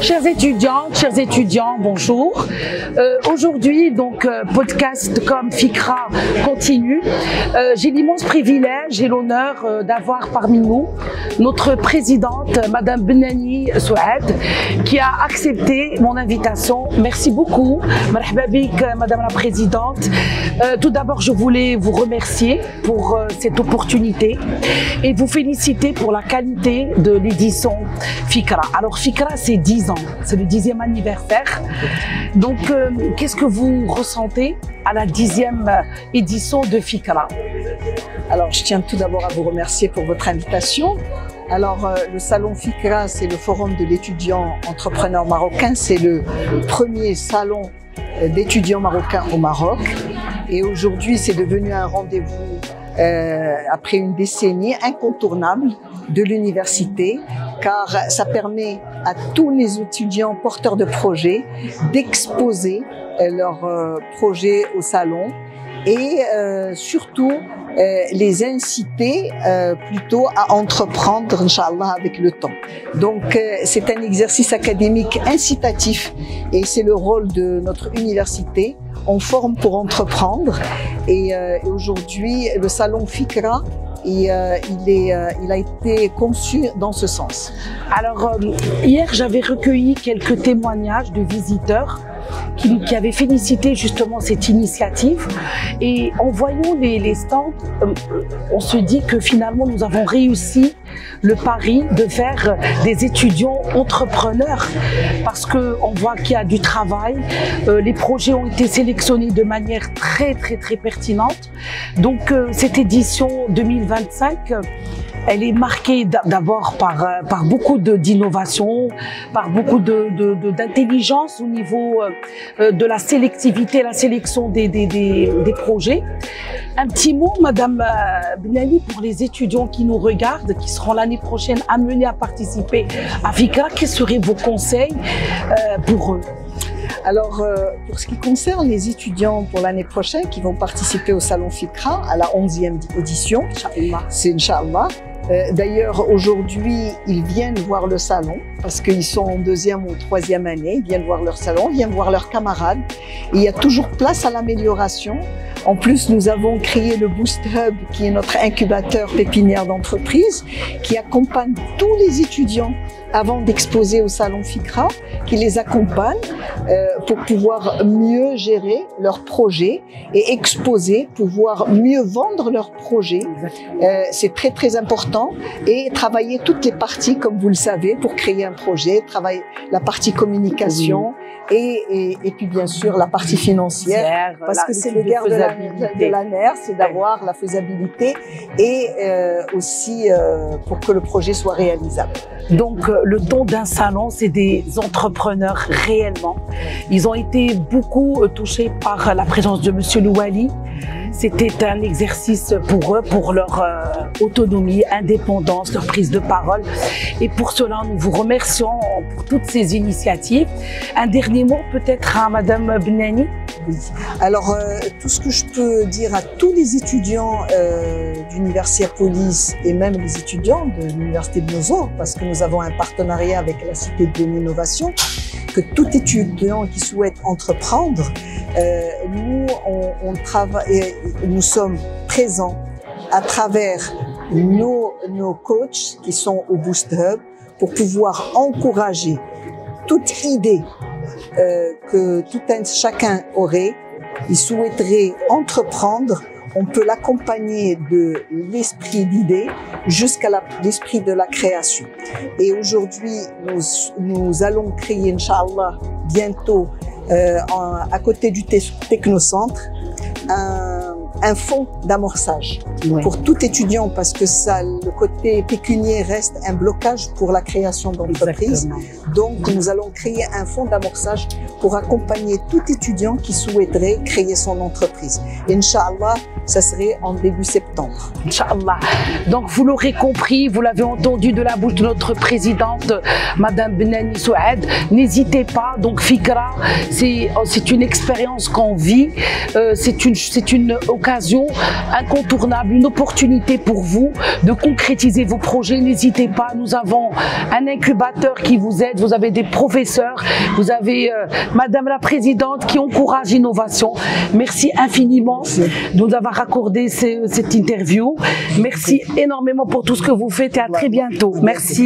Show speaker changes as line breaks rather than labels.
Chers étudiants, bonjour. Aujourd'hui, donc, podcast comme Fikra continue. J'ai l'immense privilège et l'honneur d'avoir parmi nous notre présidente, Madame Benani Souad, qui a accepté mon invitation. Merci beaucoup. Marhaba bik, Madame la Présidente. Tout d'abord, je voulais vous remercier pour cette opportunité et vous féliciter pour la qualité de l'édition Fikra. Alors, Fikra, c'est 10 ans. C'est le 10e anniversaire. Donc, qu'est-ce que vous ressentez à la 10e édition de Fikra?
Alors, je tiens tout d'abord à vous remercier pour votre invitation. Alors, le salon Fikra, c'est le forum de l'étudiant entrepreneur marocain. C'est le premier salon d'étudiants marocains au Maroc. Et aujourd'hui, c'est devenu un rendez-vous après une décennie incontournable de l'université, car ça permet à tous les étudiants porteurs de projets d'exposer leurs projets au salon et surtout les inciter plutôt à entreprendre, Inch'Allah, avec le temps. Donc c'est un exercice académique incitatif et c'est le rôle de notre université. On forme pour entreprendre et aujourd'hui le salon Fikra il a été conçu dans ce sens.
Alors, hier, j'avais recueilli quelques témoignages de visiteurs qui avaient félicité justement cette initiative. Et en voyant les stands, on se dit que finalement, nous avons réussi le pari de faire des étudiants entrepreneurs parce qu'on voit qu'il y a du travail. Les projets ont été sélectionnés de manière très pertinente. Donc, cette édition 2025, elle est marquée d'abord par beaucoup d'innovation, par beaucoup d'intelligence au niveau de la sélectivité, la sélection des projets. Un petit mot, Madame Benani, pour les étudiants qui nous regardent, qui seront l'année prochaine amenés à participer à Fikra. Quels seraient vos conseils pour eux?
Alors, pour ce qui concerne les étudiants pour l'année prochaine qui vont participer au Salon Fikra à la 11e édition, c'est Inch'Allah. D'ailleurs, aujourd'hui, ils viennent voir le salon parce qu'ils sont en 2e ou 3e année. Ils viennent voir leur salon, ils viennent voir leurs camarades. Et il y a toujours place à l'amélioration. En plus, nous avons créé le Boost Hub, qui est notre incubateur pépinière d'entreprise, qui accompagne tous les étudiants avant d'exposer au salon Fikra, qui les accompagne pour pouvoir mieux gérer leurs projets et exposer, pouvoir mieux vendre leurs projets. C'est très important et travailler toutes les parties, comme vous le savez, pour créer un projet, travailler la partie communication et puis bien sûr la partie financière, parce que c'est le nerf de la nerf, c'est d'avoir la faisabilité et aussi pour que le projet soit réalisable.
Donc, le don d'un salon, c'est des entrepreneurs réellement. Ils ont été beaucoup touchés par la présence de Monsieur Louali. C'était un exercice pour eux, pour leur autonomie, indépendance, leur prise de parole. Et pour cela, nous vous remercions pour toutes ces initiatives. Un dernier mot peut-être à Madame Benani?
Oui. Alors, tout ce que je peux dire à tous les étudiants d'Université Police et même les étudiants de l'Université de Nozo, parce que nous avons un partenariat avec la Cité de l'Innovation, que tout étudiant qui souhaite entreprendre, nous, on travaille, nous sommes présents à travers nos coachs qui sont au Boost Hub pour pouvoir encourager toute idée que chacun aurait, il souhaiterait entreprendre. On peut l'accompagner de l'esprit d'idée jusqu'à l'esprit de la création. Et aujourd'hui, nous allons créer, Inch'Allah, bientôt, à côté du Technocentre, un fonds d'amorçage pour tout étudiant, parce que ça, le côté pécunier reste un blocage pour la création d'entreprise. Donc, nous allons créer un fonds d'amorçage pour accompagner tout étudiant qui souhaiterait créer son entreprise. Inch'Allah, ça serait en début septembre.
Inch'Allah. Donc, vous l'aurez compris, vous l'avez entendu de la bouche de notre présidente, Madame Benani Souad. N'hésitez pas. Donc, Fikra, c'est une expérience qu'on vit. C'est une occasion occasion incontournable, une opportunité pour vous de concrétiser vos projets. N'hésitez pas, nous avons un incubateur qui vous aide, vous avez des professeurs, vous avez Madame la Présidente qui encourage l'innovation. Merci infiniment de nous avoir accordé cette interview. Merci énormément pour tout ce que vous faites et à très bientôt. Merci.